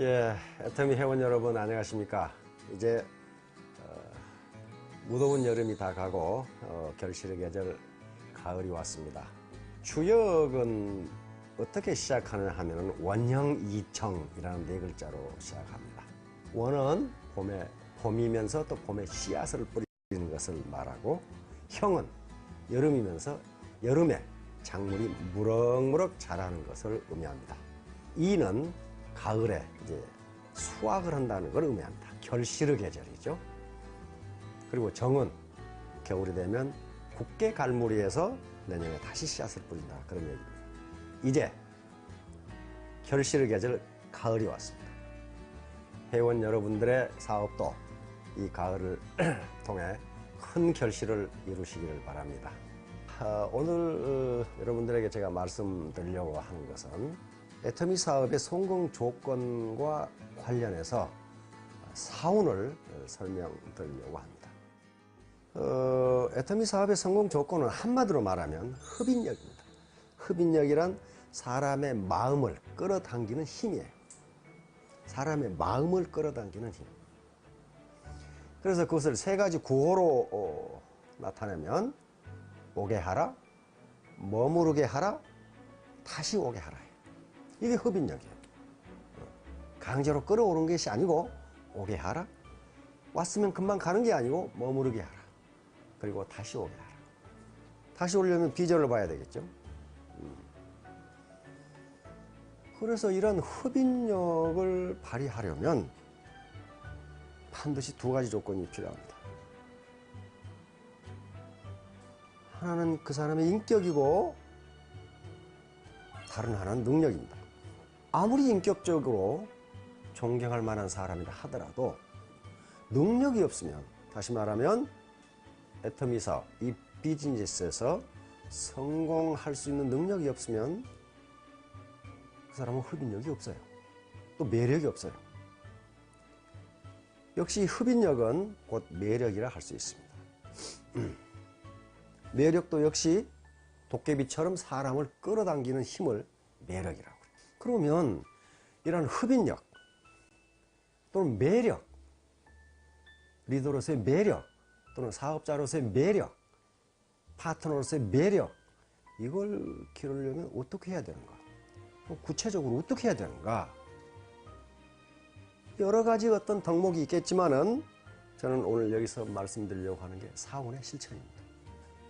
예, 애터미 회원 여러분 안녕하십니까. 이제 무더운 여름이 다 가고 결실의 계절 가을이 왔습니다. 추역은 어떻게 시작하느냐 하면 원형이청이라는 네 글자로 시작합니다. 원은 봄이면서 또 봄에 씨앗을 뿌리는 것을 말하고, 형은 여름이면서 여름에 작물이 무럭무럭 자라는 것을 의미합니다. 이는 가을에 이제 수확을 한다는 걸 의미합니다. 결실의 계절이죠. 그리고 정은 겨울이 되면 굳게 갈무리해서 내년에 다시 씨앗을 뿌린다, 그런 얘기입니다. 이제 결실의 계절 가을이 왔습니다. 회원 여러분들의 사업도 이 가을을 통해 큰 결실을 이루시기를 바랍니다. 오늘 여러분들에게 제가 말씀드리려고 하는 것은 애터미 사업의 성공 조건과 관련해서 사운을 설명드리려고 합니다. 애터미 사업의 성공 조건은 한마디로 말하면 흡인력입니다. 흡인력이란 사람의 마음을 끌어당기는 힘이에요. 사람의 마음을 끌어당기는 힘. 그래서 그것을 세 가지 구호로 나타내면 오게 하라, 머무르게 하라, 다시 오게 하라. 이게 흡인력이에요. 강제로 끌어오는 것이 아니고 오게 하라, 왔으면 금방 가는 게 아니고 머무르게 하라, 그리고 다시 오게 하라. 다시 오려면 비전을 봐야 되겠죠. 그래서 이런 흡인력을 발휘하려면 반드시 두 가지 조건이 필요합니다. 하나는 그 사람의 인격이고 다른 하나는 능력입니다. 아무리 인격적으로 존경할 만한 사람이라 하더라도 능력이 없으면, 다시 말하면 애터미 사업, 이 비즈니스에서 성공할 수 있는 능력이 없으면 그 사람은 흡인력이 없어요. 또 매력이 없어요. 역시 흡인력은 곧 매력이라 할 수 있습니다. 매력도 역시 도깨비처럼 사람을 끌어당기는 힘을 매력이라고 해요. 그러면 이런 흡인력 또는 매력, 리더로서의 매력 또는 사업자로서의 매력, 파트너로서의 매력, 이걸 기르려면 어떻게 해야 되는가? 구체적으로 어떻게 해야 되는가? 여러 가지 어떤 덕목이 있겠지만은 저는 오늘 여기서 말씀드리려고 하는 게 사운의 실천입니다.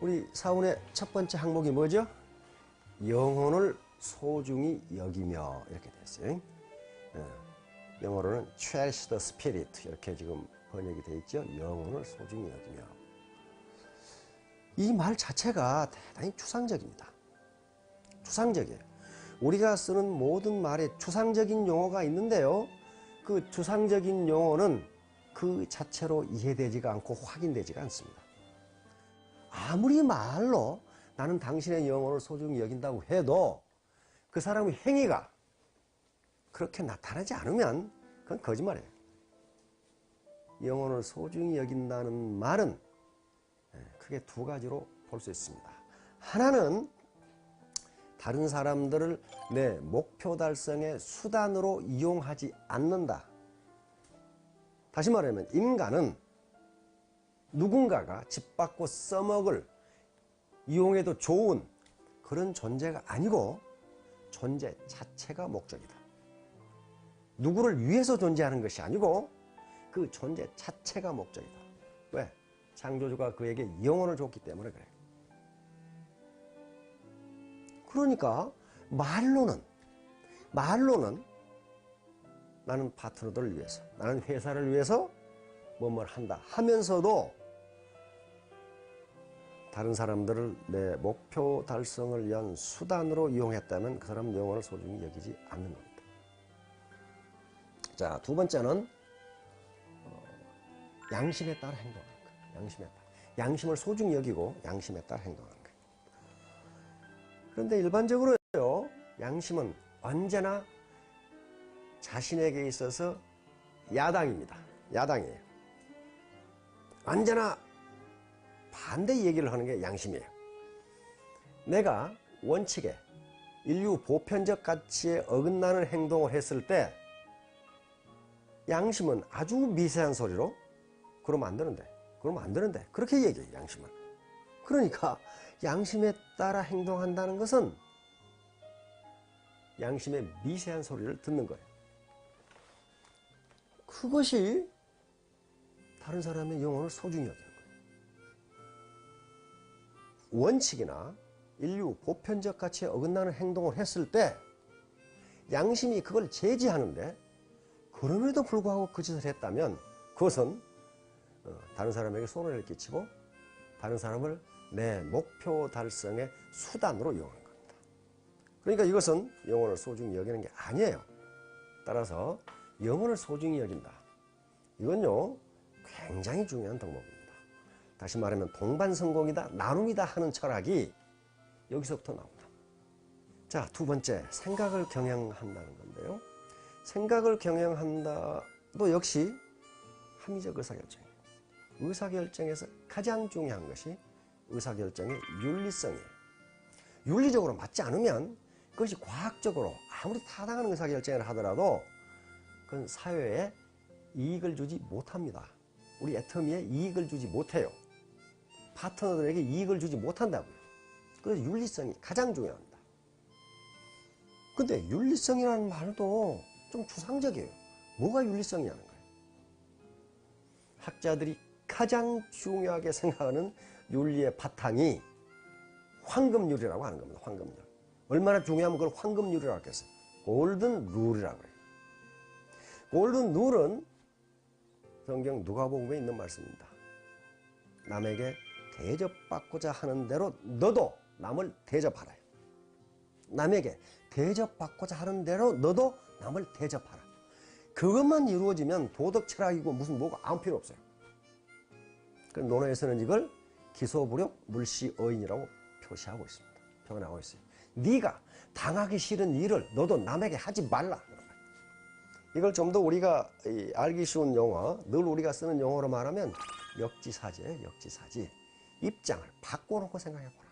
우리 사운의 첫 번째 항목이 뭐죠? 영혼을 소중히 여기며, 이렇게 됐어요. 영어로는 cherish the spirit, 이렇게 지금 번역이 되어 있죠. 영혼을 소중히 여기며. 이 말 자체가 대단히 추상적입니다. 추상적이에요. 우리가 쓰는 모든 말에 추상적인 용어가 있는데요, 그 추상적인 용어는 그 자체로 이해되지가 않고 확인되지가 않습니다. 아무리 말로 나는 당신의 영혼을 소중히 여긴다고 해도 그 사람의 행위가 그렇게 나타나지 않으면 그건 거짓말이에요. 영혼을 소중히 여긴다는 말은 크게 두 가지로 볼 수 있습니다. 하나는 다른 사람들을 내 목표 달성의 수단으로 이용하지 않는다. 다시 말하면 인간은 누군가가 짓밟고 써먹을, 이용해도 좋은 그런 존재가 아니고 존재 자체가 목적이다. 누구를 위해서 존재하는 것이 아니고 그 존재 자체가 목적이다. 왜? 창조주가 그에게 영혼을 줬기 때문에 그래. 그러니까 말로는 나는 파트너들을 위해서, 나는 회사를 위해서 뭐뭘 한다 하면서도 다른 사람들을 내 목표 달성을 위한 수단으로 이용했다면 그 사람 영혼을 소중히 여기지 않는 겁니다. 자, 두 번째는 양심에 따라 행동하는 거예요. 양심에 따라. 양심을 소중히 여기고 양심에 따라 행동하는 거예요. 그런데 일반적으로요, 양심은 언제나 자신에게 있어서 야당입니다. 야당이에요. 언제나 반대 얘기를 하는 게 양심이에요. 내가 원칙에 인류 보편적 가치에 어긋나는 행동을 했을 때 양심은 아주 미세한 소리로 그러면 안 되는데 그렇게 얘기해요. 양심은. 그러니까 양심에 따라 행동한다는 것은 양심의 미세한 소리를 듣는 거예요. 그것이 다른 사람의 영혼을 소중히 여기는 거예요. 원칙이나 인류 보편적 가치에 어긋나는 행동을 했을 때 양심이 그걸 제지하는데 그럼에도 불구하고 그 짓을 했다면 그것은 다른 사람에게 손해를 끼치고 다른 사람을 내 목표 달성의 수단으로 이용하는 겁니다. 그러니까 이것은 영혼을 소중히 여기는 게 아니에요. 따라서 영혼을 소중히 여긴다. 이건요 굉장히 중요한 덕목입니다. 다시 말하면 동반성공이다, 나눔이다 하는 철학이 여기서부터 나옵니다. 자, 두 번째, 생각을 경영한다는 건데요. 생각을 경영한다도 역시 합리적 의사결정이에요. 의사결정에서 가장 중요한 것이 의사결정의 윤리성이에요. 윤리적으로 맞지 않으면 그것이 과학적으로 아무리 타당한 의사결정을 하더라도 그건 사회에 이익을 주지 못합니다. 우리 애터미에 이익을 주지 못해요. 파트너들에게 이익을 주지 못한다고요. 그래서 윤리성이 가장 중요합니다. 근데 윤리성이라는 말도 좀 추상적이에요. 뭐가 윤리성이냐는 거예요. 학자들이 가장 중요하게 생각하는 윤리의 바탕이 황금률이라고 하는 겁니다. 황금률. 얼마나 중요하면 그걸 황금률이라고 했겠어요. 골든 룰이라고 그래요. 골든 룰은 성경 누가복음에 있는 말씀입니다. 남에게 대접받고자 하는 대로 너도 남을 대접하라. 남에게 대접받고자 하는 대로 너도 남을 대접하라. 그것만 이루어지면 도덕 철학이고 무슨 뭐가 아무 필요 없어요. 그 논어에서는 이걸 기소부력 물시어인이라고 표시하고 있습니다. 표현하고 있어요. 네가 당하기 싫은 일을 너도 남에게 하지 말라. 이걸 좀 더 우리가 알기 쉬운 용어, 늘 우리가 쓰는 용어로 말하면 역지사지예요. 역지사지. 입장을 바꿔놓고 생각해보라.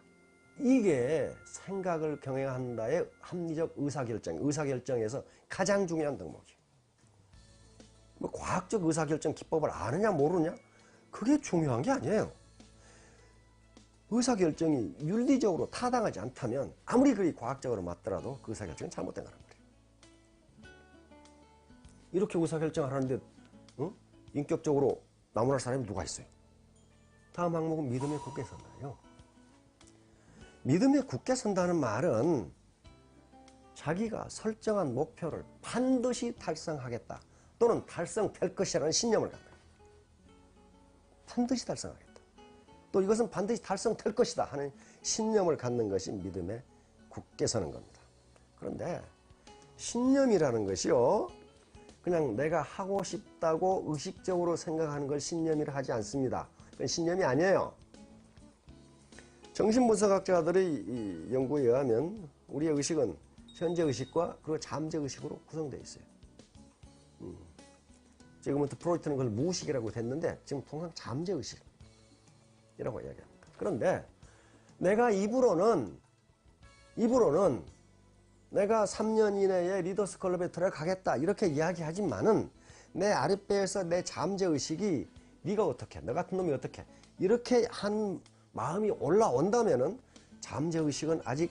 이게 생각을 경영한다의 합리적 의사결정, 의사결정에서 가장 중요한 덕목이에요. 뭐 과학적 의사결정 기법을 아느냐 모르냐? 그게 중요한 게 아니에요. 의사결정이 윤리적으로 타당하지 않다면 아무리 그리 과학적으로 맞더라도 그 의사결정은 잘못된 거란 말이에요. 이렇게 의사결정을 하는데 인격적으로 나무랄 사람이 누가 있어요? 다음 항목은 믿음에 굳게 선다요. 믿음에 굳게 선다는 말은 자기가 설정한 목표를 반드시 달성하겠다 또는 달성될 것이라는 신념을 갖다. 반드시 달성하겠다. 또 이것은 반드시 달성될 것이다 하는 신념을 갖는 것이 믿음에 굳게 서는 겁니다. 그런데 신념이라는 것이요, 그냥 내가 하고 싶다고 의식적으로 생각하는 걸 신념이라 하지 않습니다. 그건 신념이 아니에요. 정신분석학자들의 이 연구에 의하면 우리의 의식은 현재 의식과 그리고 잠재 의식으로 구성되어 있어요. 지금부터 프로이트는 그걸 무의식이라고 했는데 지금 통상 잠재 의식이라고 이야기합니다. 그런데 내가 입으로는 내가 3년 이내에 리더스 클럽에 들어가겠다 이렇게 이야기하지만은 내 아랫배에서 내 잠재 의식이 네가 어떻게, 너 같은 놈이 어떻게 이렇게 한 마음이 올라온다면은 잠재 의식은 아직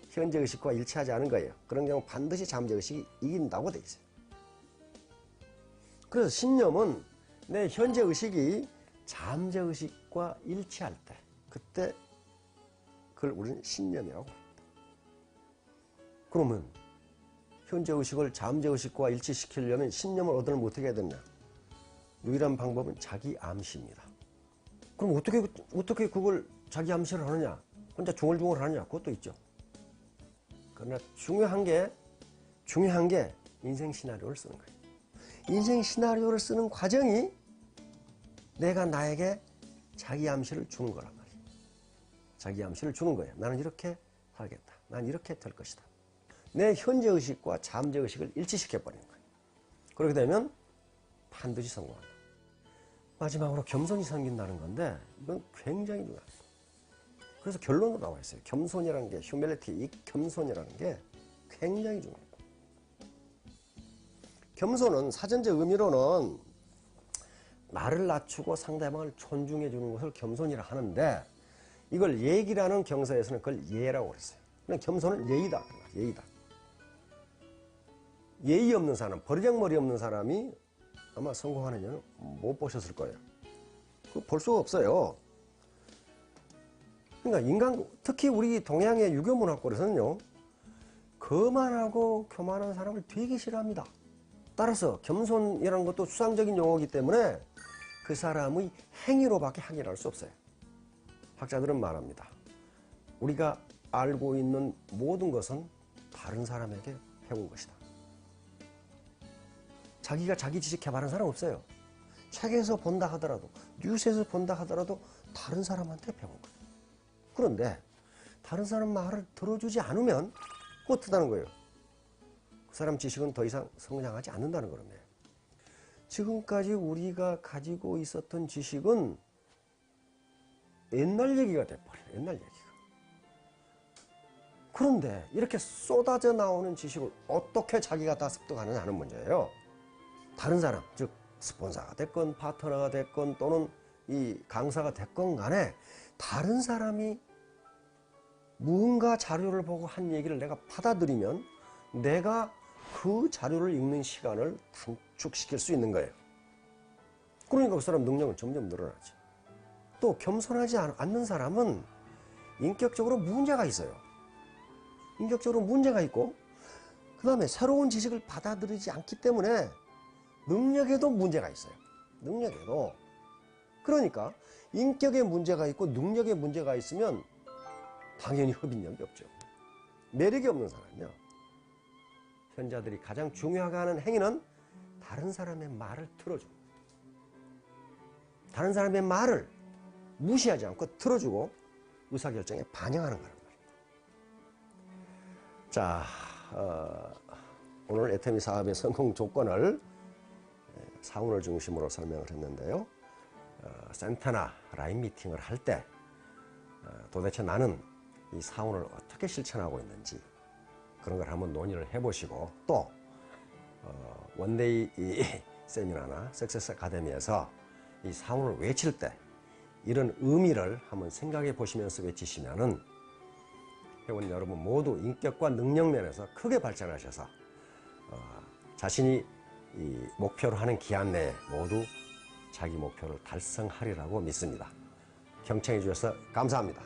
현재 의식과 일치하지 않은 거예요. 그런 경우 반드시 잠재 의식이 이긴다고 돼 있어요. 그래서 신념은 내 현재 의식이 잠재 의식과 일치할 때, 그때 그걸 우리는 신념이라고 합니다. 그러면 현재 의식을 잠재 의식과 일치시키려면 신념을 얻으려면 어떻게 해야 되냐? 유일한 방법은 자기 암시입니다. 그럼 어떻게 그걸 자기 암시를 하느냐? 혼자 중얼중얼 하느냐? 그것도 있죠. 그러나 중요한 게 인생 시나리오를 쓰는 거예요. 인생 시나리오를 쓰는 과정이 내가 나에게 자기 암시를 주는 거란 말이에요. 자기 암시를 주는 거예요. 나는 이렇게 살겠다. 난 이렇게 될 것이다. 내 현재 의식과 잠재 의식을 일치시켜버리는 거예요. 그렇게 되면 반드시 성공한다. 마지막으로 겸손이 생긴다는 건데 이건 굉장히 중요합니다. 그래서 결론으로 나와 있어요. 겸손이라는 게, 휴밀리티, 이 겸손이라는 게 굉장히 중요합니다. 겸손은 사전적 의미로는 나를 낮추고 상대방을 존중해 주는 것을 겸손이라 하는데, 이걸 예기라는 경서에서는 그걸 예라고 그랬어요. 그냥 겸손은 예의다. 예의다. 예의 없는 사람, 버리장머리 없는 사람이 아마 성공하는 일은 못 보셨을 거예요. 그거 볼 수가 없어요. 그러니까 특히 우리 동양의 유교문화권에서는요, 거만하고 교만한 사람을 되게 싫어합니다. 따라서 겸손이라는 것도 수상적인 용어이기 때문에 그 사람의 행위로밖에 확인할 수 없어요. 학자들은 말합니다. 우리가 알고 있는 모든 것은 다른 사람에게 배운 것이다. 자기가 자기 지식 개발한 사람 없어요. 책에서 본다 하더라도, 뉴스에서 본다 하더라도 다른 사람한테 배운 거예요. 그런데 다른 사람 말을 들어주지 않으면 어떻다는 거예요? 그 사람 지식은 더 이상 성장하지 않는다는 거라며. 지금까지 우리가 가지고 있었던 지식은 옛날 얘기가 돼버려요. 옛날 얘기가. 그런데 이렇게 쏟아져 나오는 지식을 어떻게 자기가 다 습득하느냐 하는 문제예요. 다른 사람, 즉 스폰서가 됐건 파트너가 됐건 또는 이 강사가 됐건 간에 다른 사람이 무언가 자료를 보고 한 얘기를 내가 받아들이면 내가 그 자료를 읽는 시간을 단축시킬 수 있는 거예요. 그러니까 그 사람 능력은 점점 늘어나지. 또 겸손하지 않는 사람은 인격적으로 문제가 있어요. 인격적으로 문제가 있고, 그 다음에 새로운 지식을 받아들이지 않기 때문에 능력에도 문제가 있어요. 능력에도. 그러니까 인격에 문제가 있고 능력에 문제가 있으면 당연히 흡인력이 없죠. 매력이 없는 사람이요. 현자들이 가장 중요하게 하는 행위는 다른 사람의 말을 들어주고, 다른 사람의 말을 무시하지 않고 들어주고 의사결정에 반영하는 거란 말입니다. 자, 오늘 애터미 사업의 성공 조건을 사운을 중심으로 설명을 했는데요. 센터나 라인 미팅을 할 때 도대체 나는 이 사운을 어떻게 실천하고 있는지 그런 걸 한번 논의를 해보시고, 또 원데이 이 세미나나 석세스 아카데미에서 이 사운을 외칠 때 이런 의미를 한번 생각해 보시면서 외치시면은 회원 여러분 모두 인격과 능력 면에서 크게 발전하셔서 자신이 이 목표로 하는 기한 내에 모두 자기 목표를 달성하리라고 믿습니다. 경청해 주셔서 감사합니다.